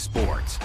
sports.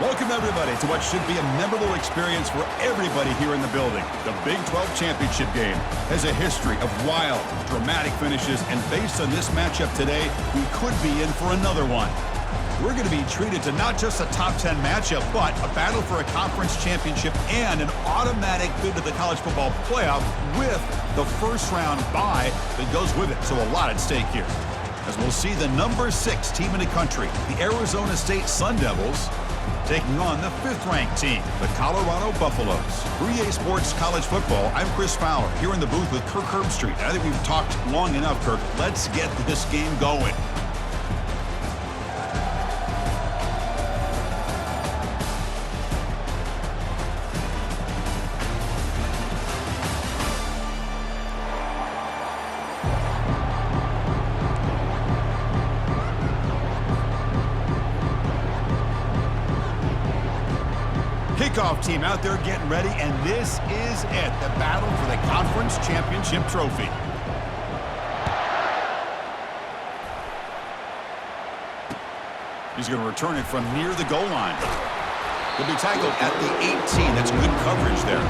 Welcome, everybody, to what should be a memorable experience for everybody here in the building. The Big 12 Championship game has a history of wild, dramatic finishes, and based on this matchup today, we could be in for another one. We're going to be treated to not just a top 10 matchup, but a battle for a conference championship and an automatic bid to the college football playoff with the first round bye that goes with it. So a lot at stake here. As we'll see the number 6 team in the country, the Arizona State Sun Devils, taking on the 5th-ranked team, the Colorado Buffaloes. For EA Sports College Football, I'm Chris Fowler, here in the booth with Kirk Herbstreit. I think we've talked long enough, Kirk. Let's get this game going. Kickoff team out there getting ready, and this is it, the battle for the conference championship trophy. He's going to return it from near the goal line. He'll be tackled at the 18. That's good coverage there.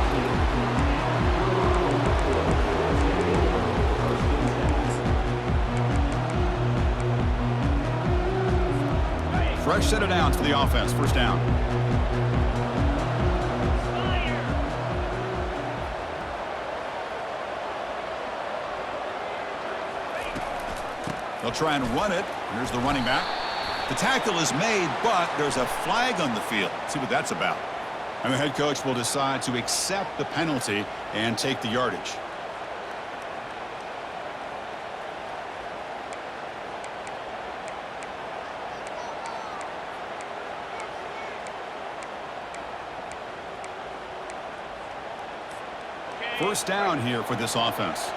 Fresh set of downs for the offense. First down. They'll try and run it. Here's the running back. The tackle is made, but there's a flag on the field. Let's see what that's about. And the head coach will decide to accept the penalty and take the yardage. First down here for this offense.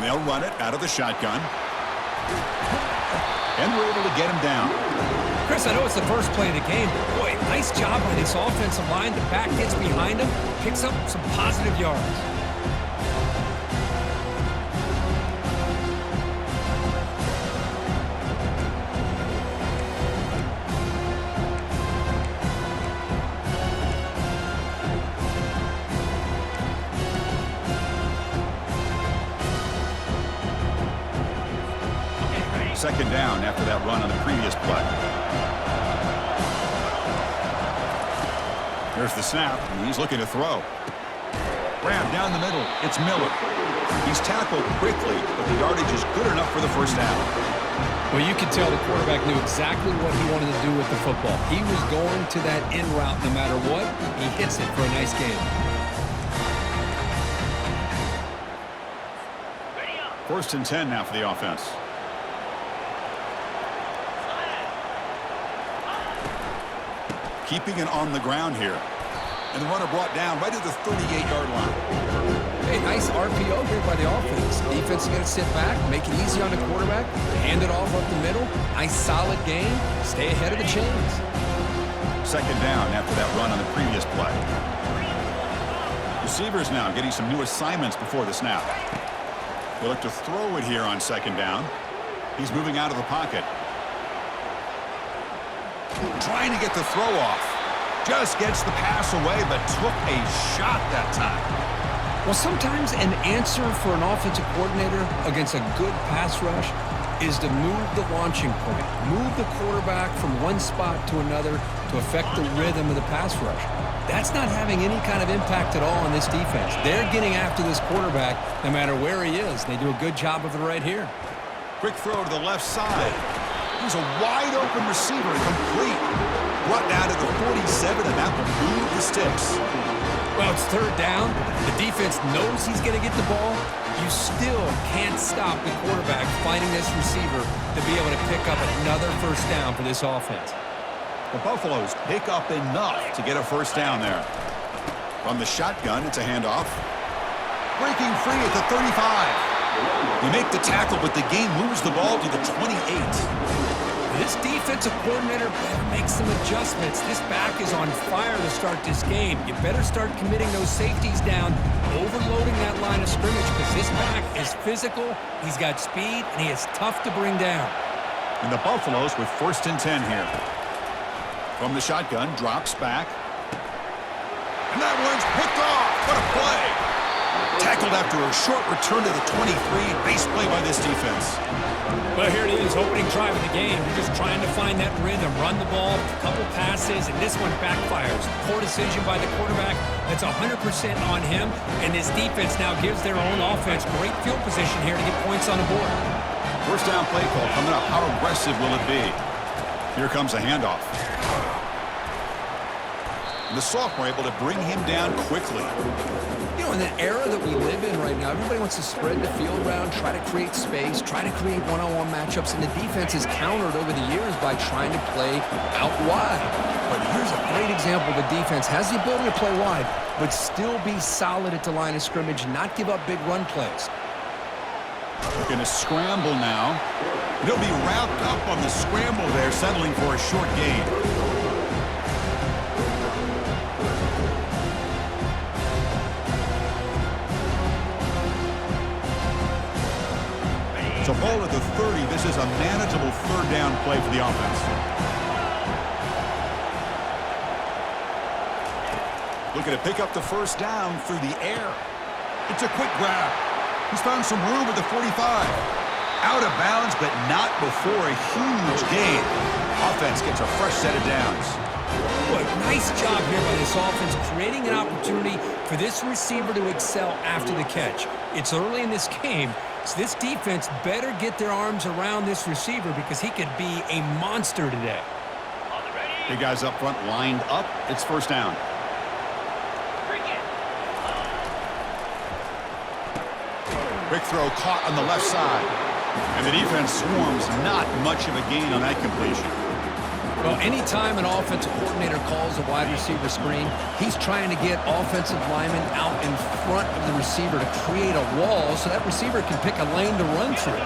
They'll run it out of the shotgun. And we're able to get him down. Chris, I know it's the first play of the game, but boy, nice job by this offensive line. The back gets behind him, picks up some positive yards. Second down after that run on the previous play. There's the snap, and he's looking to throw. Ram down the middle. It's Miller. He's tackled quickly, but the yardage is good enough for the first down. Well, you could tell the quarterback knew exactly what he wanted to do with the football. He was going to that in route no matter what. He hits it for a nice gain. First and 10 now for the offense. Keeping it on the ground here. And the runner brought down right at the 38-yard line. Hey, nice RPO here by the offense. Defense is going to sit back, make it easy on the quarterback, hand it off up the middle. Nice solid game. Stay ahead of the chains. Second down after that run on the previous play. Receivers now getting some new assignments before the snap. They look to throw it here on second down. He's moving out of the pocket. Trying to get the throw off. Just gets the pass away, but took a shot that time. Well, sometimes an answer for an offensive coordinator against a good pass rush is to move the launching point. Move the quarterback from one spot to another to affect the rhythm of the pass rush. That's not having any kind of impact at all on this defense. They're getting after this quarterback no matter where he is. They do a good job of it right here. Quick throw to the left side. He's a wide-open receiver, complete. Brought down to the 47, and that will move the sticks. Well, it's third down. The defense knows he's going to get the ball. You still can't stop the quarterback finding this receiver to be able to pick up another first down for this offense. The Buffaloes pick up enough to get a first down there. From the shotgun, it's a handoff. Breaking free at the 35. They make the tackle, but the game moves the ball to the 28. This defensive coordinator better make some adjustments. This back is on fire to start this game. You better start committing those safeties down, overloading that line of scrimmage, because this back is physical, he's got speed, and he is tough to bring down. And the Buffaloes with first and 10 here. From the shotgun, drops back. And that one's picked off. What a play. Tackled after a short return to the 23. Base play by this defense. Well, here it is, opening drive of the game. You're just trying to find that rhythm, run the ball, a couple passes, and this one backfires. Poor decision by the quarterback. That's 100% on him, and this defense now gives their own offense great field position here to get points on the board. First down play call coming up. How aggressive will it be? Here comes a handoff. And the sophomore able to bring him down quickly. You know, in the era that we live in right now, everybody wants to spread the field around, try to create space, try to create one-on-one matchups, and the defense is countered over the years by trying to play out wide. But here's a great example. The defense has the ability to play wide, but still be solid at the line of scrimmage, not give up big run plays. Looking to scramble now. He'll be wrapped up on the scramble there, settling for a short gain. So ball at the 30. This is a manageable third down play for the offense. Looking to pick up the first down through the air. It's a quick grab. He's found some room at the 45. Out of bounds, but not before a huge gain. Offense gets a fresh set of downs. Boy, nice job here by this offense, creating an opportunity for this receiver to excel after the catch. It's early in this game, so this defense better get their arms around this receiver because he could be a monster today. Big guys up front lined up. It's first down. Quick throw caught on the left side. And the defense swarms. Not much of a gain on that completion. Well, anytime an offensive coordinator calls a wide receiver screen, he's trying to get offensive linemen out in front of the receiver to create a wall so that receiver can pick a lane to run through.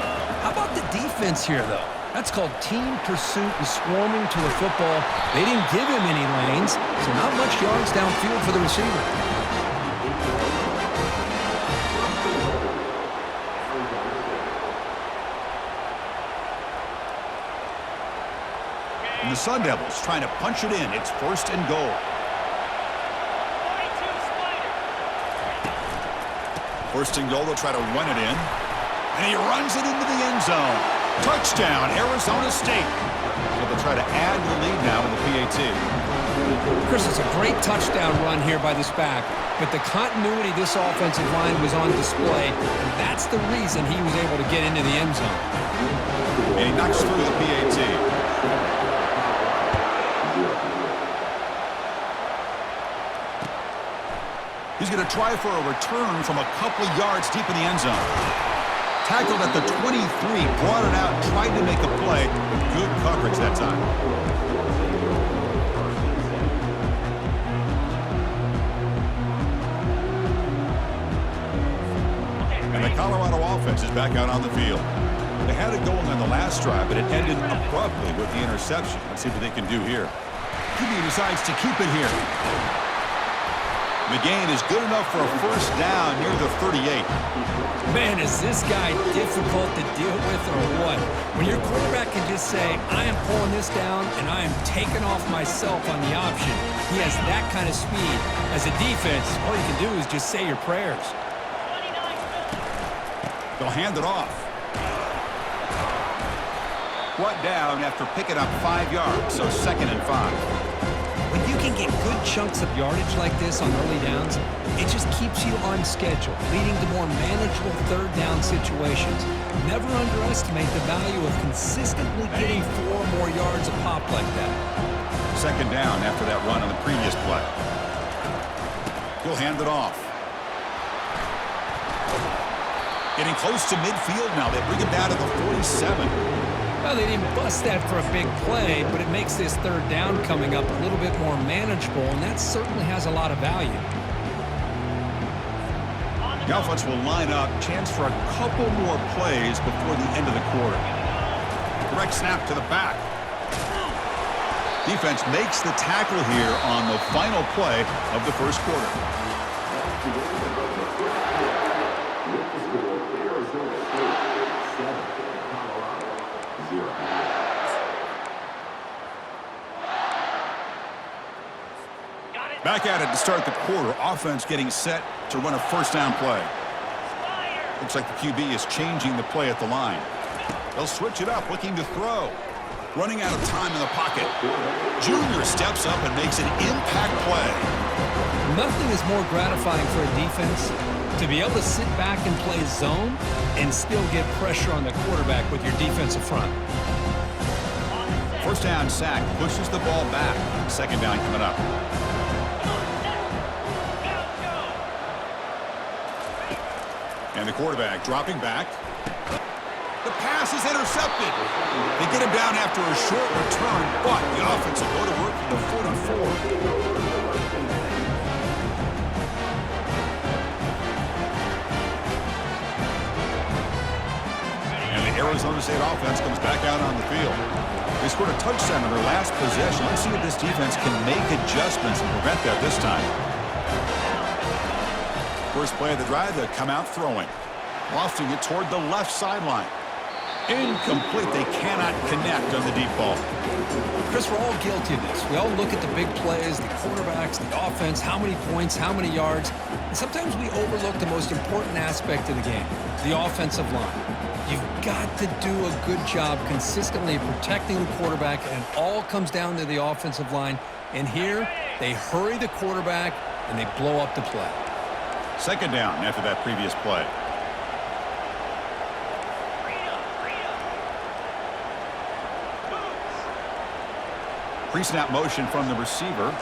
How about the defense here, though? That's called team pursuit and swarming to the football. They didn't give him any lanes, so not much yards downfield for the receiver. And the Sun Devils trying to punch it in. It's first and goal. First and goal, they'll try to run it in. And he runs it into the end zone. Touchdown, Arizona State. So they'll try to add to the lead now with the PAT. Chris, it's a great touchdown run here by this back, but the continuity of this offensive line was on display, and that's the reason he was able to get into the end zone. And he knocks through the PAT. He's going to try for a return from a couple of yards deep in the end zone. Tackled at the 23, brought it out, tried to make a play with good coverage that time. And the Colorado offense is back out on the field. They had it going on the last drive, but it ended abruptly with the interception. Let's see what they can do here. QB decides to keep it here. The gain is good enough for a first down near the 38. Man, is this guy difficult to deal with or what? When your quarterback can just say, I am pulling this down and I am taking off myself on the option. He has that kind of speed. As a defense, all you can do is just say your prayers. They'll hand it off. Brought down after picking up 5 yards, so 2nd and 5. When you can get good chunks of yardage like this on early downs, it just keeps you on schedule, leading to more manageable third down situations. Never underestimate the value of consistently getting 4 more yards a pop like that. 2nd down after that run on the previous play. He'll hand it off. Getting close to midfield now. They bring him down to the 47. Well, they didn't bust that for a big play, but it makes this third down coming up a little bit more manageable, and that certainly has a lot of value. The offense will line up. Chance for a couple more plays before the end of the quarter. Direct snap to the back. Defense makes the tackle here on the final play of the first quarter. Back at it to start the quarter. Offense getting set to run a first down play. Looks like the QB is changing the play at the line. They'll switch it up, looking to throw. Running out of time in the pocket. Junior steps up and makes an impact play. Nothing is more gratifying for a defense to be able to sit back and play zone and still get pressure on the quarterback with your defensive front. First down sack pushes the ball back. Second down coming up. And the quarterback dropping back. The pass is intercepted. They get him down after a short return, but the offense will go to work from the 44. And the Arizona State offense comes back out on the field. They scored a touchdown in their last possession. Let's see if this defense can make adjustments and prevent that this time. First play of the drive, they come out throwing. Lofting it toward the left sideline. Incomplete. They cannot connect on the deep ball. Chris, we're all guilty of this. We all look at the big plays, the quarterbacks, the offense, how many points, how many yards. And sometimes we overlook the most important aspect of the game, the offensive line. You've got to do a good job consistently protecting the quarterback, and it all comes down to the offensive line. And here, they hurry the quarterback, and they blow up the play. Second down after that previous play. Pre-snap motion from the receiver.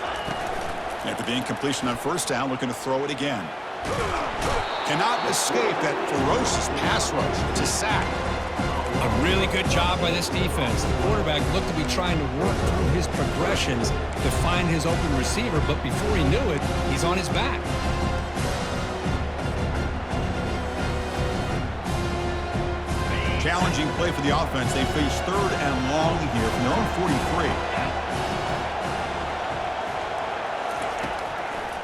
After the incompletion on first down, looking to throw it again. Cannot escape that ferocious pass rush. It's a sack. A really good job by this defense. The quarterback looked to be trying to work through his progressions to find his open receiver, but before he knew it, he's on his back. Challenging play for the offense. They face third and long here from their own 43.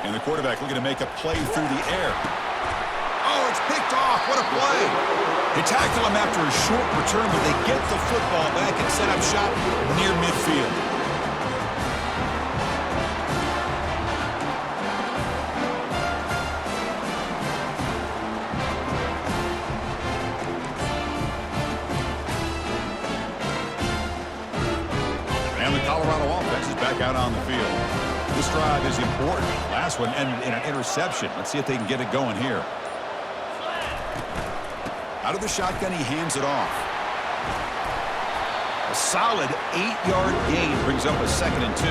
And the quarterback looking to make a play through the air. Oh, it's picked off. What a play. They tackle him after a short return, but they get the football back and set up shop near midfield. And the Colorado offense is back out on the field. This drive is important. Last one ended in an interception. Let's see if they can get it going here. Out of the shotgun, he hands it off. A solid 8-yard gain brings up a 2nd and 2.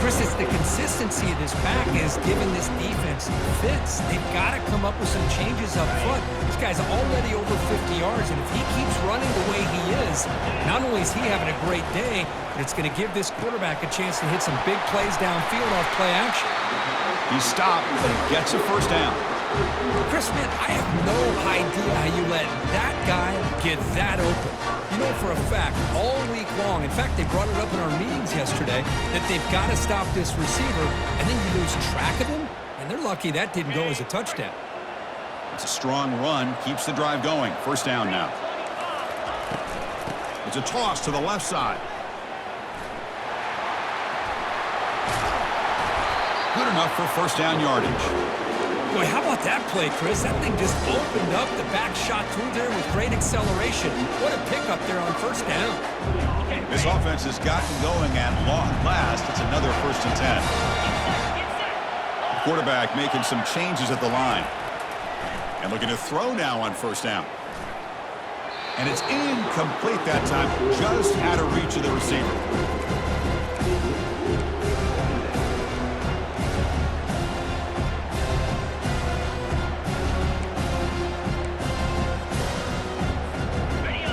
Chris, it's the consistency of this pack is giving this defense fits. They've got to come up with some changes up front. This guy's already over 50 yards, and if he keeps running the way he is, not only is he having a great day, but it's going to give this quarterback a chance to hit some big plays downfield off play action. He stopped, but he gets a first down. Chris, man, I have no idea how you let that guy get that open. You know for a fact, all week long, in fact, they brought it up in our meetings yesterday, that they've got to stop this receiver, and then you lose track of him, and they're lucky that didn't go as a touchdown. It's a strong run, keeps the drive going. First down now. It's a toss to the left side. Good enough for first down yardage. Boy, how about that play, Chris? That thing just opened up the back shot through there with great acceleration. What a pickup there on first down. This offense has gotten going at long last. It's another 1st and 10. The quarterback making some changes at the line. And looking to throw now on first down. And it's incomplete that time, just out of reach of the receiver.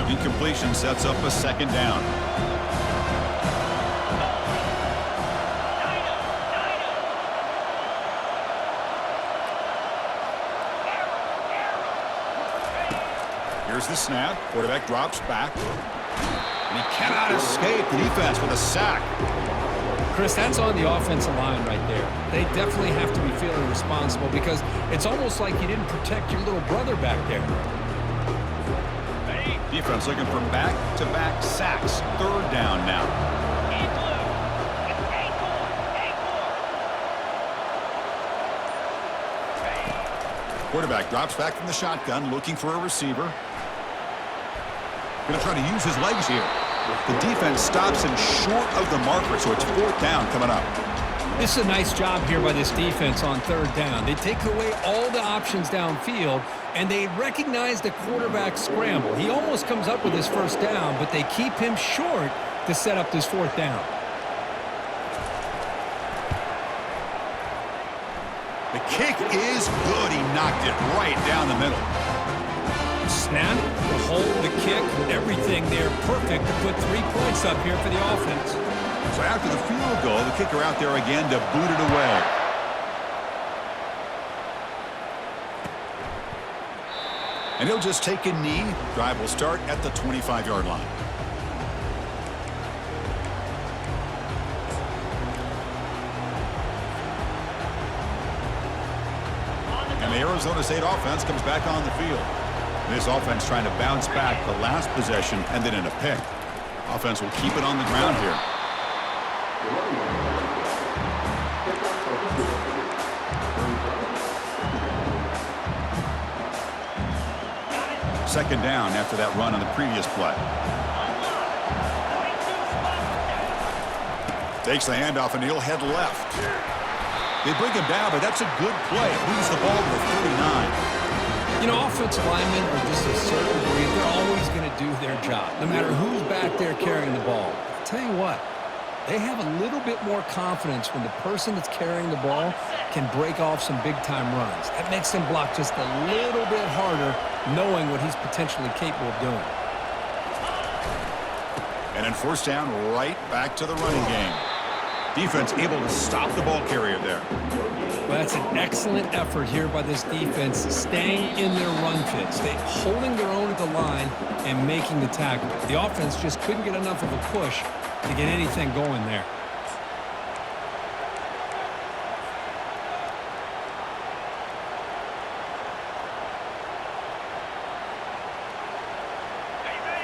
Incompletion sets up a 2nd down. Here's the snap. Quarterback drops back. And he cannot escape the defense with a sack. Chris, that's on the offensive line right there. They definitely have to be feeling responsible because it's almost like you didn't protect your little brother back there. Defense looking for back-to-back sacks. 3rd down now. Quarterback drops back from the shotgun, looking for a receiver. Going to try to use his legs here. The defense stops him short of the marker, so it's 4th down coming up. This is a nice job here by this defense on 3rd down. They take away all the options downfield, and they recognize the quarterback scramble. He almost comes up with his 1st down, but they keep him short to set up this 4th down. The kick is good. He knocked it right down the middle. Snap, the hold, the kick, everything there perfect to put 3 points up here for the offense. So after the field goal, the kicker out there again to boot it away. And he'll just take a knee. Drive will start at the 25-yard line. And the Arizona State offense comes back on the field. This offense trying to bounce back the last possession and then in a pick. Offense will keep it on the ground here. Second down after that run on the previous play. Takes the handoff and he'll head left. They bring him down, but that's a good play. Moves the ball to 39. You know, offensive linemen are just a certain breed. They're always going to do their job, no matter who's back there carrying the ball. I'll tell you what, they have a little bit more confidence when the person that's carrying the ball can break off some big-time runs. That makes them block just a little bit harder, knowing what he's potentially capable of doing. And then 1st down, right back to the running game. Defense able to stop the ball carrier there. Well, that's an excellent effort here by this defense, staying in their run fits. They holding their own at the line and making the tackle. The offense just couldn't get enough of a push to get anything going there.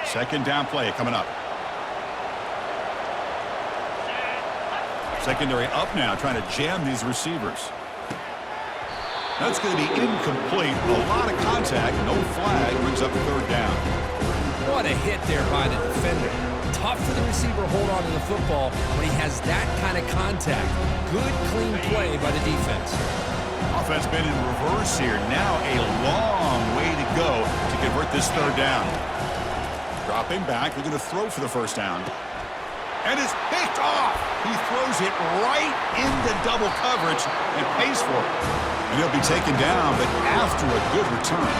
Second down play coming up. Secondary up now, trying to jam these receivers. That's going to be incomplete. A lot of contact, no flag, brings up 3rd down. What a hit there by the defender. Tough for the receiver to hold on to the football when he has that kind of contact. Good, clean play by the defense. Offense been in reverse here. Now a long way to go to convert this 3rd down. Dropping back, we're going to throw for the 1st down. And it's picked off. He throws it right into double coverage and pays for it. And he'll be taken down, but after a good return.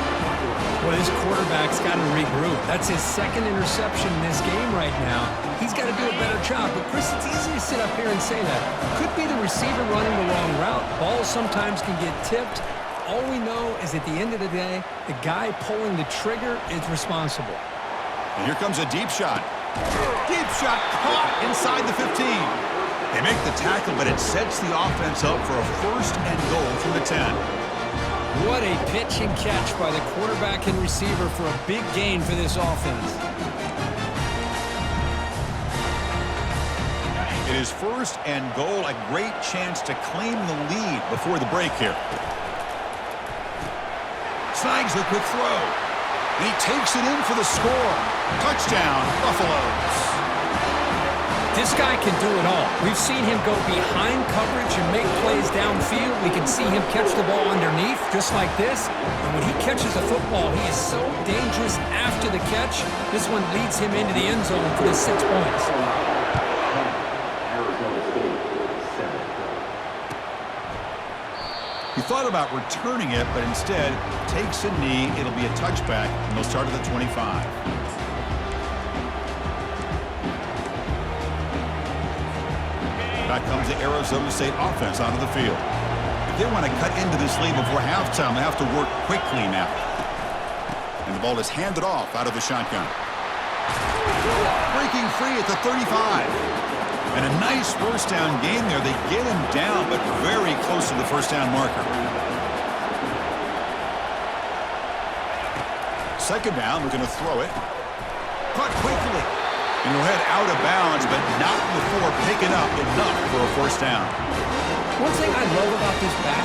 Well, this quarterback's got to regroup. That's his 2nd interception in this game right now. He's got to do a better job. But, Chris, it's easy to sit up here and say that. Could be the receiver running the wrong route. Balls sometimes can get tipped. All we know is at the end of the day, the guy pulling the trigger is responsible. And here comes a deep shot. Deep shot caught inside the 15. They make the tackle, but it sets the offense up for a 1st and goal from the 10. What a pitch and catch by the quarterback and receiver for a big gain for this offense. It is 1st and goal, a great chance to claim the lead before the break here. Snags the quick throw. And he takes it in for the score. Touchdown, Buffaloes. This guy can do it all. We've seen him go behind coverage and make plays downfield. We can see him catch the ball underneath, just like this. And when he catches a football, he is so dangerous after the catch. This one leads him into the end zone for the 6 points. He thought about returning it, but instead takes a knee. It'll be a touchback, and they'll start at the 25. Back comes the Arizona State offense onto the field. If they want to cut into this lead before halftime, they have to work quickly now. And the ball is handed off out of the shotgun. Breaking free at the 35. And a nice 1st down gain there. They get him down, but very close to the 1st down marker. 2nd down, we're going to throw it. Caught quickly. And he'll head out of bounds, but not before picking up enough for a 1st down. One thing I love about this back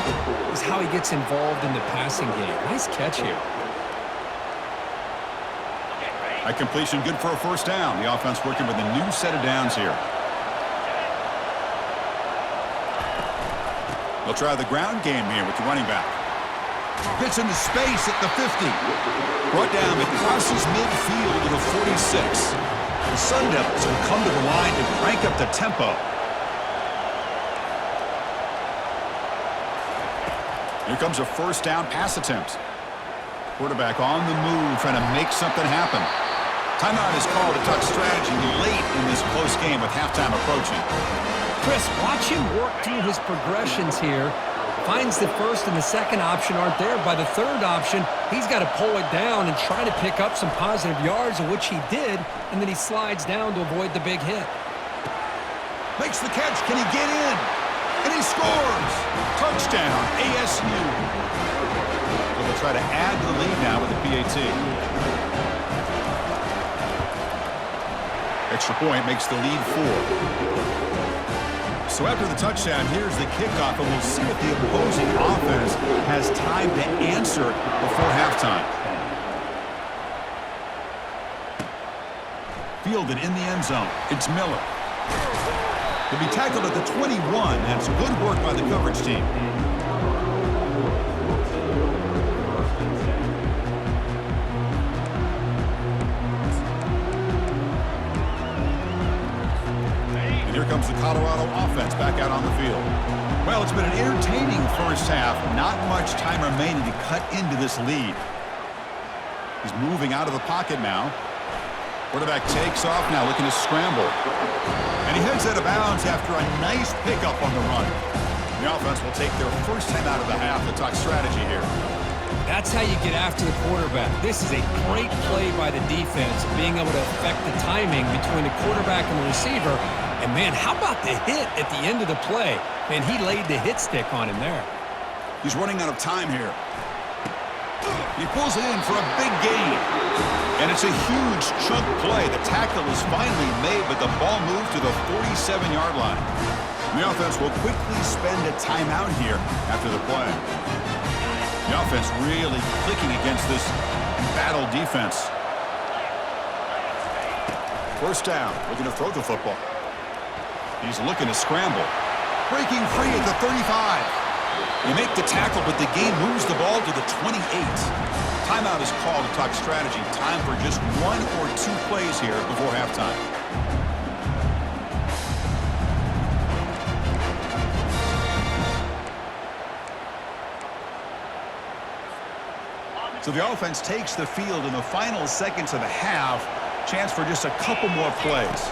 is how he gets involved in the passing game. Nice catch here. That completion good for a first down. The offense working with a new set of downs here. They'll try the ground game here with the running back. Gets into space at the 50. Brought down, it crosses midfield to the 46. The Sun Devils will come to the line to crank up the tempo. Here comes a first down pass attempt. Quarterback on the move, trying to make something happen. Timeout is called to talk strategy late in this close game with halftime approaching. Chris, watch him work through his progressions here. Finds the first and the second option aren't there. By the third option, he's got to pull it down and try to pick up some positive yards, of which he did, and then he slides down to avoid the big hit. Makes the catch. Can he get in? And he scores! Touchdown, ASU. So they'll try to add to the lead now with the PAT. Extra point makes the lead 4. So after the touchdown, here's the kickoff, and we'll see if the opposing offense has time to answer before halftime. Fielded in the end zone. It's Miller. He'll be tackled at the 21. That's good work by the coverage team. Here comes the Colorado offense back out on the field. Well, it's been an entertaining first half. Not much time remaining to cut into this lead. He's moving out of the pocket now. Quarterback takes off now, looking to scramble. And he heads out of bounds after a nice pickup on the run. The offense will take their first time out of the half to talk strategy here. That's how you get after the quarterback. This is a great play by the defense, being able to affect the timing between the quarterback and the receiver. And, man, how about the hit at the end of the play? Man, he laid the hit stick on him there. He's running out of time here. He pulls it in for a big gain. And it's a huge chunk play. The tackle is finally made, but the ball moved to the 47-yard line. The offense will quickly spend a timeout here after the play. The offense really clicking against this battle defense. First down, looking to throw the football. He's looking to scramble. Breaking free at the 35. You make the tackle, but the game moves the ball to the 28. Timeout is called to talk strategy. Time for just 1 or 2 plays here before halftime. So the offense takes the field in the final seconds of the half. Chance for just a couple more plays.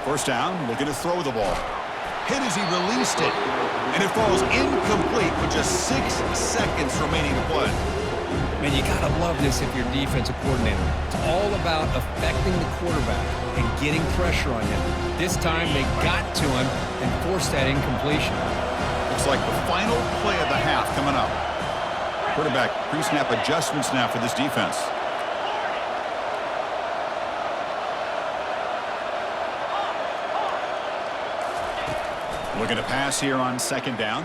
First down, looking to throw the ball. Hit as he released it. And it falls incomplete with just 6 seconds remaining to play. Man, you got to love this if you're defensive coordinator. It's all about affecting the quarterback and getting pressure on him. This time, they got to him and forced that incompletion. Looks like the final play of the half coming up. Quarterback pre-snap adjustments now for this defense. Looking to pass here on second down.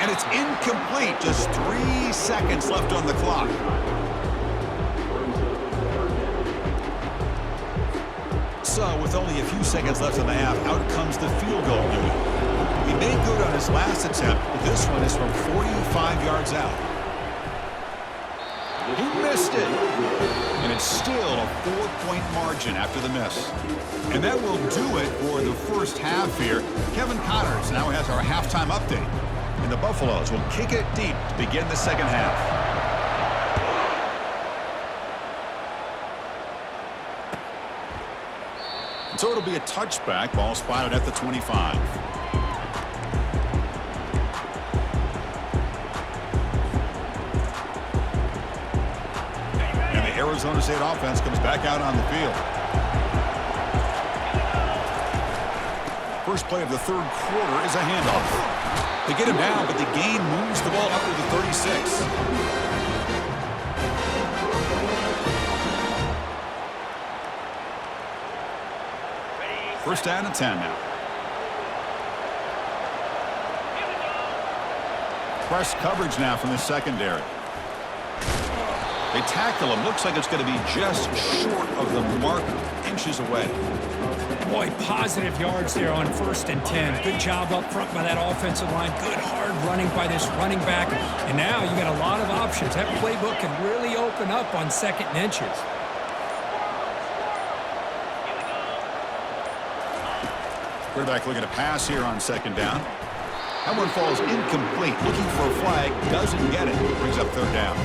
And it's incomplete. Just 3 seconds left on the clock. So with only a few seconds left in the half, out comes the field goal unit. He made good on his last attempt, but this one is from 45 yards out. He missed it. And it's still a 4-point margin after the miss. And that will do it for the first half here. Kevin Connors now has our halftime update. And the Buffaloes will kick it deep to begin the second half. And so it'll be a touchback. Ball spotted at the 25. Arizona State offense comes back out on the field. First play of the third quarter is a handoff. They get him down, but the gain moves the ball up to the 36. First down and 10 now. press coverage now from the secondary. They tackle him. Looks like it's going to be just short of the marker, inches away. Boy, positive yards there on 1st and 10. Good job up front by that offensive line. Good hard running by this running back. And now you got a lot of options. That playbook can really open up on 2nd and inches. Quarterback looking to pass here on 2nd down. That one falls incomplete. Looking for a flag. Doesn't get it. Brings up 3rd down.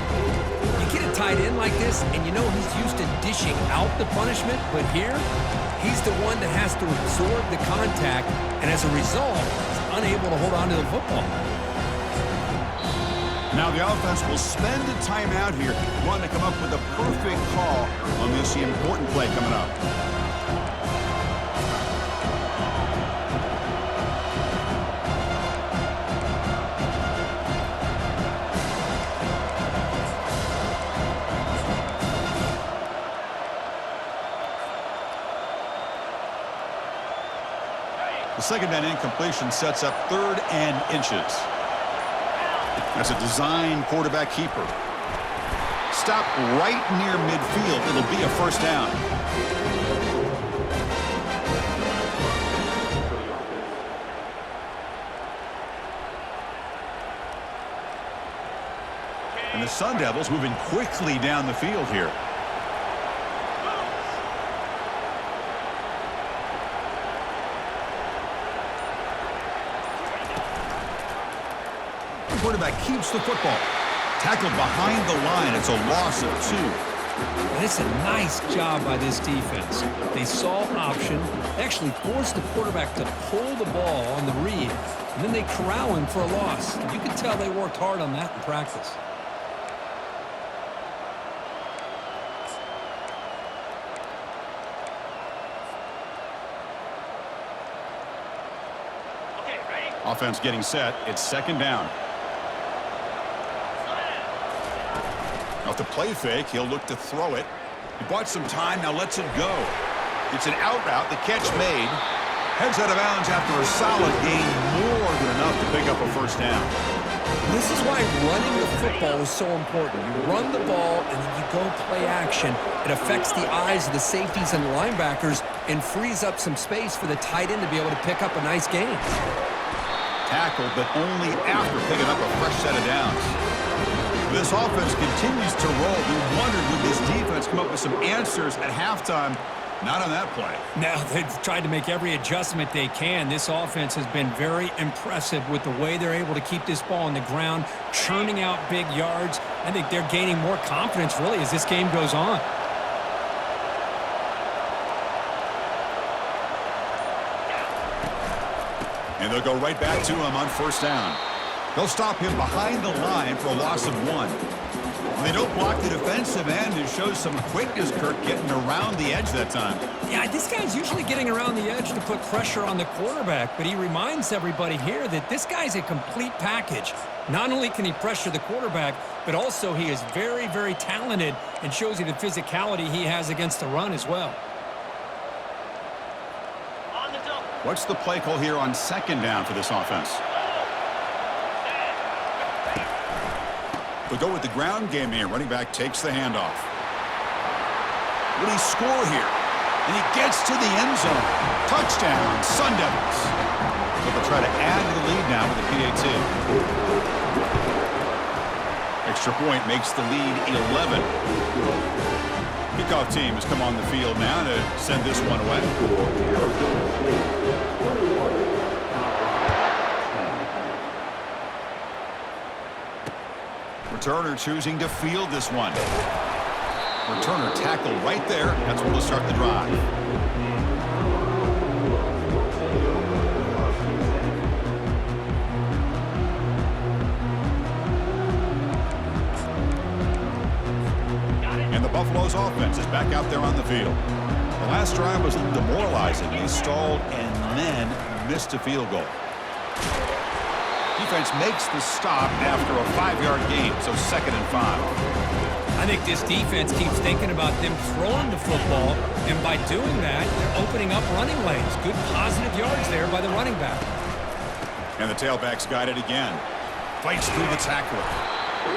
You get a tight end like this, and you know he's used to dishing out the punishment, but here, he's the one that has to absorb the contact, and as a result, he's unable to hold on to the football. Now the offense will spend a timeout here, wanting to come up with a perfect call on this important play coming up. The 2nd down incompletion sets up 3rd and inches. That's a design quarterback keeper. Stop right near midfield. It'll be a 1st down. And the Sun Devils moving quickly down the field here. Quarterback keeps the football. Tackled behind the line. It's a loss of 2. And it's a nice job by this defense. They saw option, they actually forced the quarterback to pull the ball on the read, and then they corral him for a loss. You can tell they worked hard on that in practice. Okay, ready? Offense getting set. It's 2nd down. Off the play fake, he'll look to throw it. He bought some time, now lets it go. It's an out route, the catch made. Heads out of bounds after a solid gain, more than enough to pick up a 1st down. This is why running the football is so important. You run the ball and then you go play action. It affects the eyes of the safeties and linebackers and frees up some space for the tight end to be able to pick up a nice gain. Tackled, but only after picking up a fresh set of downs. This offense continues to roll. We wondered, would this defense come up with some answers at halftime? Not on that play. Now they've tried to make every adjustment they can. This offense has been very impressive with the way they're able to keep this ball on the ground, churning out big yards. I think they're gaining more confidence, really, as this game goes on. And they'll go right back to him on 1st down. They'll stop him behind the line for a loss of 1. When they don't block the defensive end, it shows some quickness, Kirk, getting around the edge that time. Yeah, this guy's usually getting around the edge to put pressure on the quarterback, but he reminds everybody here that this guy's a complete package. Not only can he pressure the quarterback, but also he is very, very talented and shows you the physicality he has against the run as well. On the double. What's the play call here on 2nd down for this offense? They'll go with the ground game here. Running back takes the handoff. Will he score here? And he gets to the end zone. Touchdown, Sun Devils. So they'll try to add to the lead now with a PAT. Extra point makes the lead 11. Kickoff team has come on the field now to send this one away. Returner choosing to field this one. Returner tackle right there. That's what will start the drive. And the Buffalo's offense is back out there on the field. The last drive was demoralizing. They stalled and then missed a field goal. Defense makes the stop after a 5-yard gain, so 2nd and 5. I think this defense keeps thinking about them throwing the football, and by doing that, they're opening up running lanes. Good positive yards there by the running back. And the tailbacks got it again. fights through the tackle.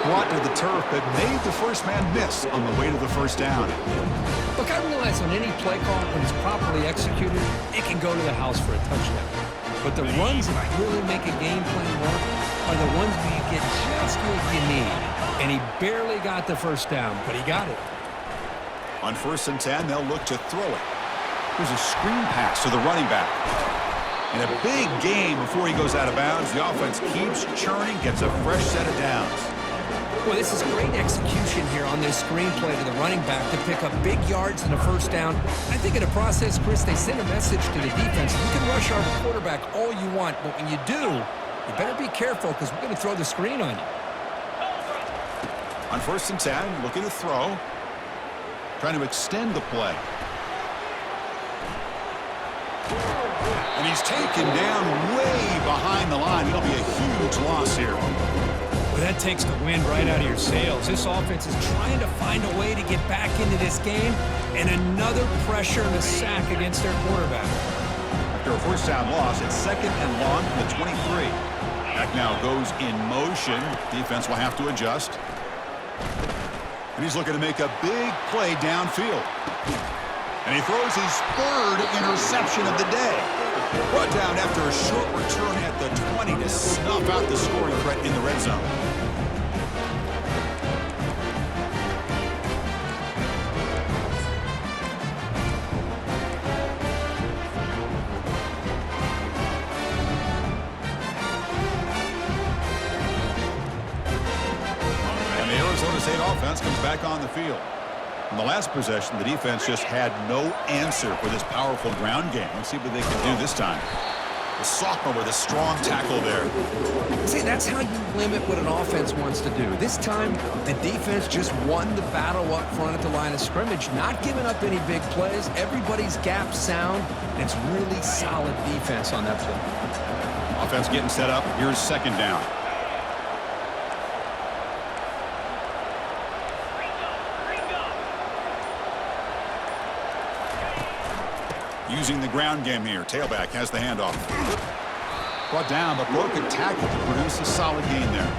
Brought to the turf, but made the first man miss on the way to the first down. Look, I realize on any play call, when it's properly executed, it can go to the house for a touchdown. But the runs that really make a game plan work are the ones where you get just what you need. And he barely got the first down, but he got it. On 1st and 10, they'll look to throw it. There's a screen pass to the running back. And a big game before he goes out of bounds. The offense keeps churning, gets a fresh set of downs. Well, this is great execution here on this screenplay to the running back to pick up big yards and a first down. I think in the process, Chris, they send a message to the defense. You can rush our quarterback all you want, but when you do, you better be careful because we're going to throw the screen on you. On 1st and 10, looking to throw. Trying to extend the play. And he's taken down way behind the line. It'll be a huge loss here. Well, that takes the wind right out of your sails. This offense is trying to find a way to get back into this game, and another pressure and a sack against their quarterback. After a first down loss, it's 2nd and long from the 23. Back now goes in motion. Defense will have to adjust. And he's looking to make a big play downfield. And he throws his 3rd interception of the day. Brought down after a short return at the 20 to snuff out the scoring threat in the red zone. And the Arizona State offense comes back on the field. In the last possession, the defense just had no answer for this powerful ground game. Let's see what they can do this time. The sophomore with a strong tackle there. See, that's how you limit what an offense wants to do. This time, the defense just won the battle up front at the line of scrimmage, not giving up any big plays. Everybody's gap sound, and it's really solid defense on that play. Offense getting set up. Here's 2nd down. Using the ground game here. Tailback has the handoff. Brought down, but broke a tackle to produce a solid gain there.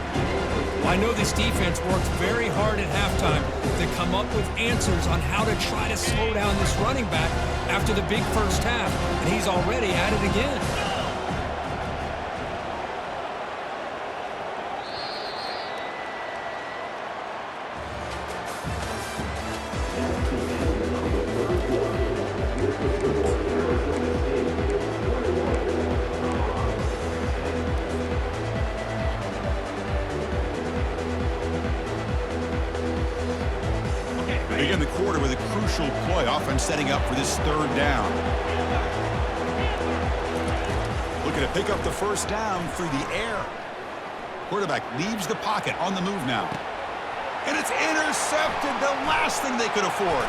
I know this defense worked very hard at halftime to come up with answers on how to try to slow down this running back after the big first half, and he's already at it again. Begin the quarter with a crucial play. Offense setting up for this 3rd down. Looking to pick up the first down through the air. Quarterback leaves the pocket on the move now. And it's intercepted, the last thing they could afford.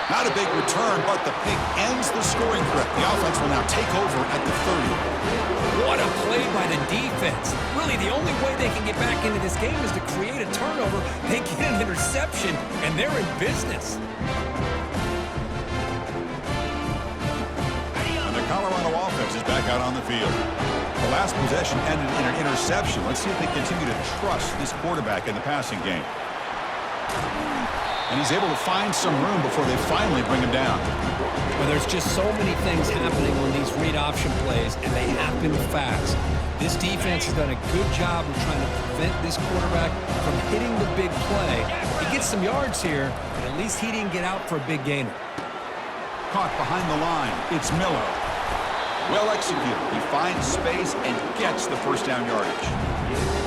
Not a big return, but the pick ends the scoring threat. The offense will now take over at the 30. What a play by the defense. Really, the only way they can get back into this game is to create a turnover. They get an interception, and they're in business. And the Colorado offense is back out on the field. The last possession ended in an interception. Let's see if they continue to trust this quarterback in the passing game. And he's able to find some room before they finally bring him down. Well, there's just so many things happening on these read option plays, and they happen fast. This defense has done a good job of trying to prevent this quarterback from hitting the big play. He gets some yards here, but at least he didn't get out for a big gainer. Caught behind the line. It's Miller. Well executed. He finds space and gets the first down yardage.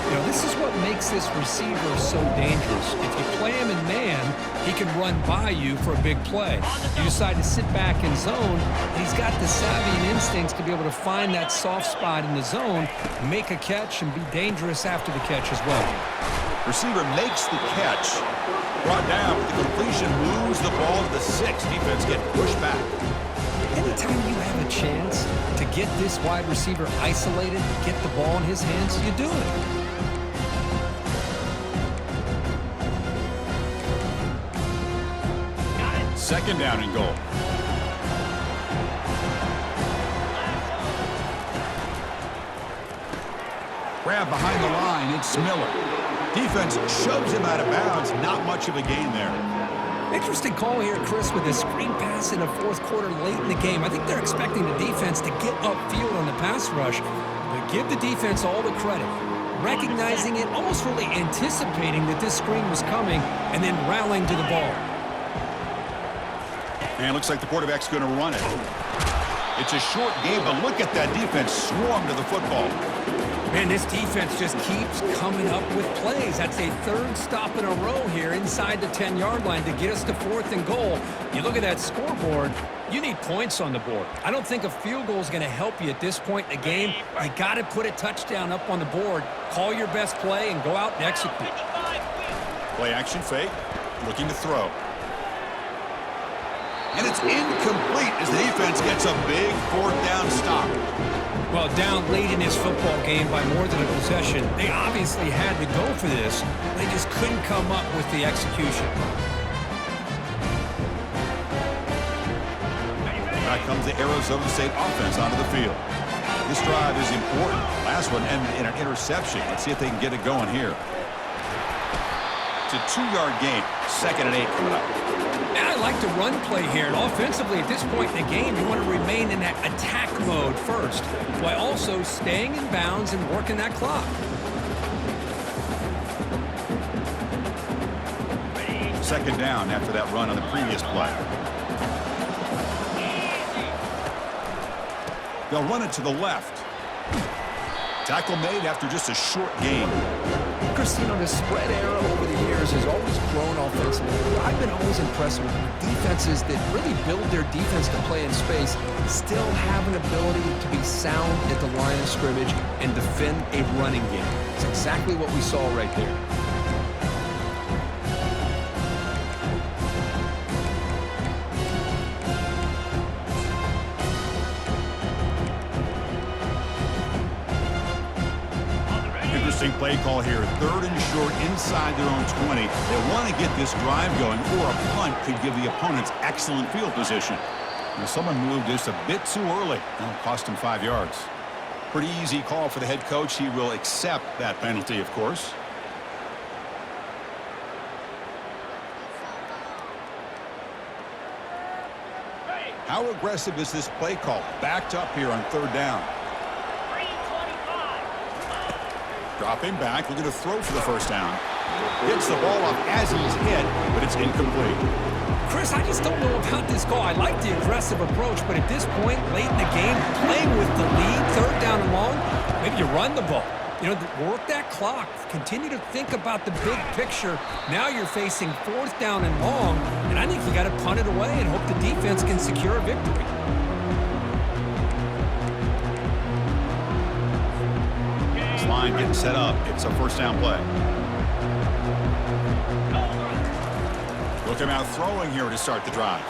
You know, this is what makes this receiver so dangerous. If you play him in man, he can run by you for a big play. You decide to sit back in zone, and he's got the savvy and instincts to be able to find that soft spot in the zone, make a catch, and be dangerous after the catch as well. Receiver makes the catch. Brought down, but the completion moves the ball to the 6. Defense get pushed back. Anytime you have a chance to get this wide receiver isolated, to get the ball in his hands, you do it. Second down and goal. Grab behind the line, it's Miller. Defense shoves him out of bounds. Not much of a gain there. Interesting call here, Chris, with a screen pass in the fourth quarter late in the game. I think they're expecting the defense to get upfield on the pass rush, but give the defense all the credit. Recognizing it, almost really anticipating that this screen was coming, and then rallying to the ball. And it looks like the quarterback's going to run it. It's a short game, but look at that defense swarm to the football. Man, this defense just keeps coming up with plays. That's a third stop in a row here inside the 10-yard line to get us to 4th and goal. You look at that scoreboard, you need points on the board. I don't think a field goal is going to help you at this point in the game. You got to put a touchdown up on the board, call your best play, and go out and execute. Play action fake, looking to throw. And it's incomplete as the defense gets a big 4th down stop. Well, down late in this football game by more than a possession, they obviously had to go for this. They just couldn't come up with the execution. Back comes the Arizona State offense onto the field. This drive is important. Last one ended in an interception. Let's see if they can get it going here. It's a 2-yard gain. 2nd and 8 coming up. And I like the run play here. And offensively, at this point in the game, you want to remain in that attack mode first, while also staying in bounds and working that clock. Second down after that run on the previous play. They'll run it to the left. Tackle made after just a short gain. Chris, you know, the spread era over the years has always grown offensively. I've been always impressed with defenses that really build their defense to play in space, still have an ability to be sound at the line of scrimmage and defend a running game. It's exactly what we saw right there. Play call here, 3rd and short inside their own 20. They want to get this drive going, or a punt could give the opponents excellent field position. Now, someone moved just a bit too early. That'll cost him 5 yards. Pretty easy call for the head coach. He will accept that penalty, of course. How aggressive is this play call? Backed up here on 3rd down. Dropping back, looking to throw for the 1st down. Gets the ball up as he's hit, but it's incomplete. Chris, I just don't know about this call. I like the aggressive approach, but at this point, late in the game, playing with the lead, 3rd down and long, maybe you run the ball. You know, work that clock. Continue to think about the big picture. Now you're facing 4th down and long, and I think you got to punt it away and hope the defense can secure a victory. Line getting set up. It's a 1st down play. Look him out throwing here to start the drive.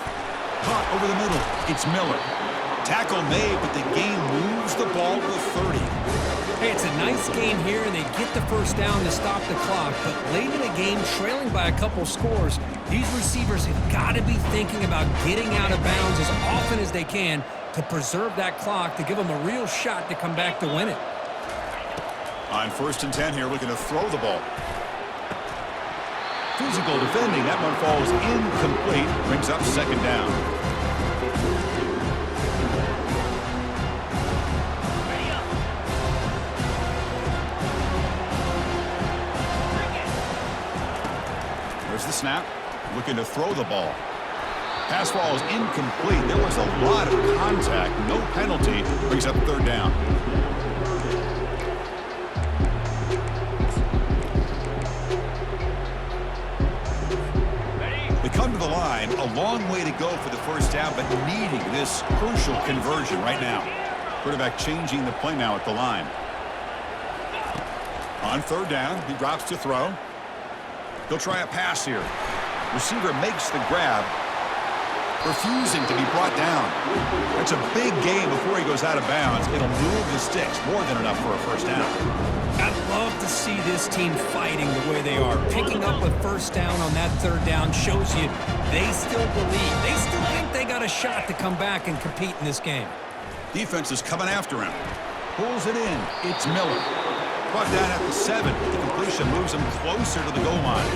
Caught over the middle. It's Miller. Tackle made, but the gain moves the ball to the 30. Hey, it's a nice gain here, and they get the 1st down to stop the clock. But late in the game, trailing by a couple scores, these receivers have got to be thinking about getting out of bounds as often as they can to preserve that clock, to give them a real shot to come back to win it. On 1st and 10 here, looking to throw the ball. Physical defending. That one falls incomplete. Brings up 2nd down. There's the snap. Looking to throw the ball. Pass ball is incomplete. There was a lot of contact. No penalty. Brings up 3rd down. Come to the line, a long way to go for the 1st down, but needing this crucial conversion right now. Quarterback changing the play now at the line. On 3rd down, he drops to throw. He'll try a pass here. Receiver makes the grab, refusing to be brought down. That's a big gain before he goes out of bounds. It'll move the sticks, more than enough for a 1st down. I'd love to see this team fighting the way they are. Picking up a 1st down on that 3rd down shows you they still believe. They still think they got a shot to come back and compete in this game. Defense is coming after him. Pulls it in. It's Miller. brought down at the 7. The completion moves him closer to the goal line.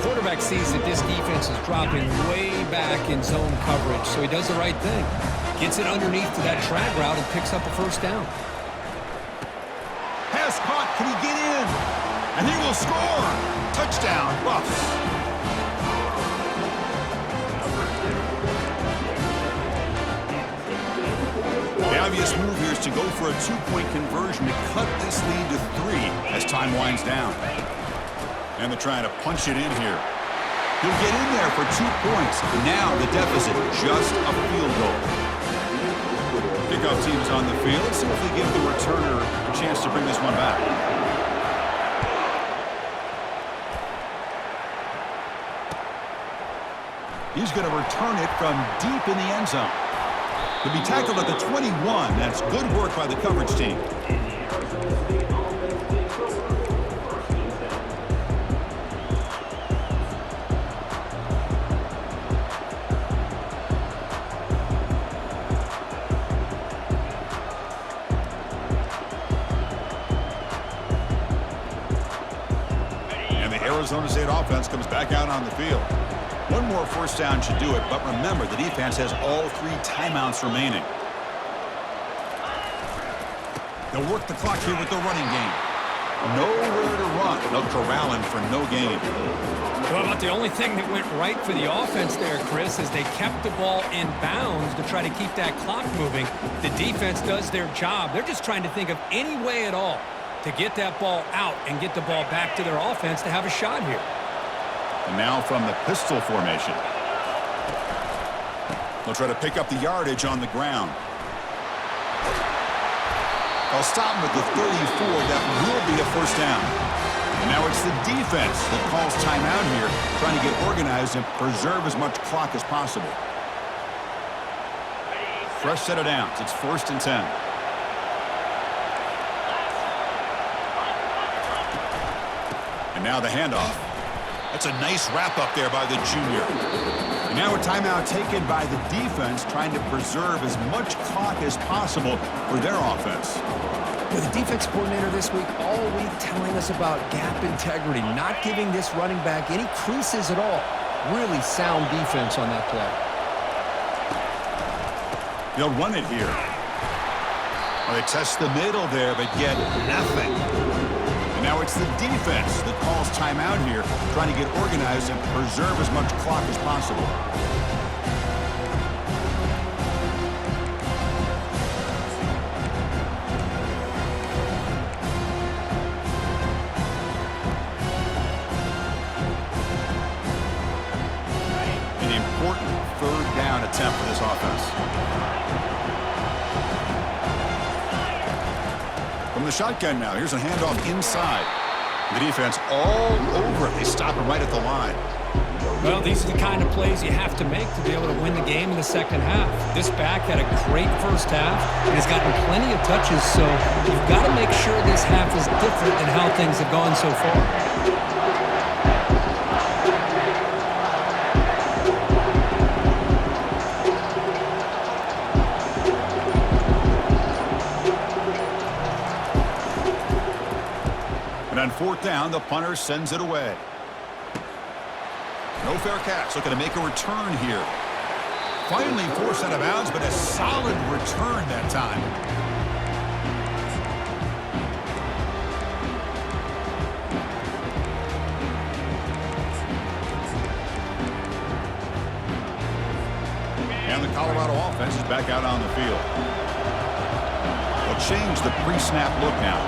Quarterback sees that this defense is dropping way back in zone coverage, so he does the right thing. Gets it underneath to that drag route and picks up a first down. Pass caught. Can he get in? And he will score. Touchdown, Buffs. The obvious move here is to go for a 2-point conversion to cut this lead to 3 as time winds down. And they're trying to punch it in here. He'll get in there for 2 points. Now the deficit, just a field goal. Kickoff team is on the field. Let's see if they give the returner a chance to bring this one back. He's going to return it from deep in the end zone. He'll be tackled at the 21. That's good work by the coverage team. And the Arizona State offense comes back out on the field. One more first down should do it, but remember, the defense has all 3 timeouts remaining. They'll work the clock here with the running game. Nowhere to run. They'll corral him for no gain. Well, about the only thing that went right for the offense there, Chris, is they kept the ball in bounds to try to keep that clock moving. The defense does their job. They're just trying to think of any way at all to get that ball out and get the ball back to their offense to have a shot here. And now from the pistol formation. They'll try to pick up the yardage on the ground. They'll stop him at the 34. That will be a first down. And now it's the defense that calls timeout here, trying to get organized and preserve as much clock as possible. Fresh set of downs. It's 1st and 10. And now the handoff. That's a nice wrap-up there by the junior. And now a timeout taken by the defense, trying to preserve as much clock as possible for their offense. With the defense coordinator this week all week telling us about gap integrity, not giving this running back any creases at all. Really sound defense on that play. They'll run it here. Well, they test the middle there, but get nothing. And now it's the defense that calls timeout here, trying to get organized and preserve as much clock as possible. An important 3rd down attempt for this offense. From the shotgun now, here's a handoff inside. The defense all over it. They stop him right at the line. Well, these are the kind of plays you have to make to be able to win the game in the second half. This back had a great first half and has gotten plenty of touches, so you've got to make sure this half is different than how things have gone so far. On 4th down, the punter sends it away. No fair catch. Looking to make a return here. Finally forced out of bounds, but a solid return that time. And the Colorado offense is back out on the field. They'll change the pre-snap look now.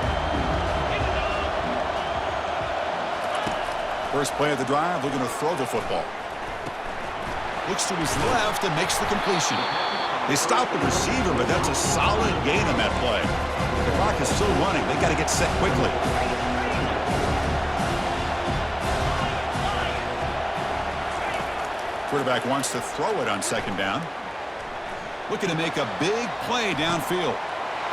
First play of the drive, looking to throw the football. Looks to his left and makes the completion. They stop the receiver, but that's a solid gain on that play. The clock is still running. They got to get set quickly. Quarterback wants to throw it on 2nd down. Looking to make a big play downfield.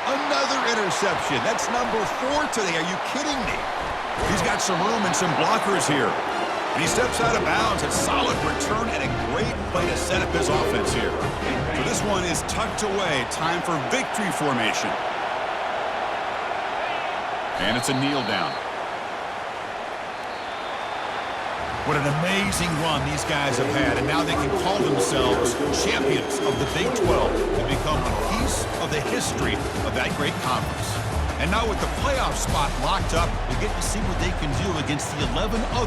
Another interception. That's number 4 today. Are you kidding me? He's got some room and some blockers here. And he steps out of bounds. A solid return and a great play to set up his offense here. So this one is tucked away. Time for victory formation. And it's a kneel down. What an amazing run these guys have had, and now they can call themselves champions of the Big 12 and become a piece of the history of that great conference. And now with the playoff spot locked up, we get to see what they can do against the 11 other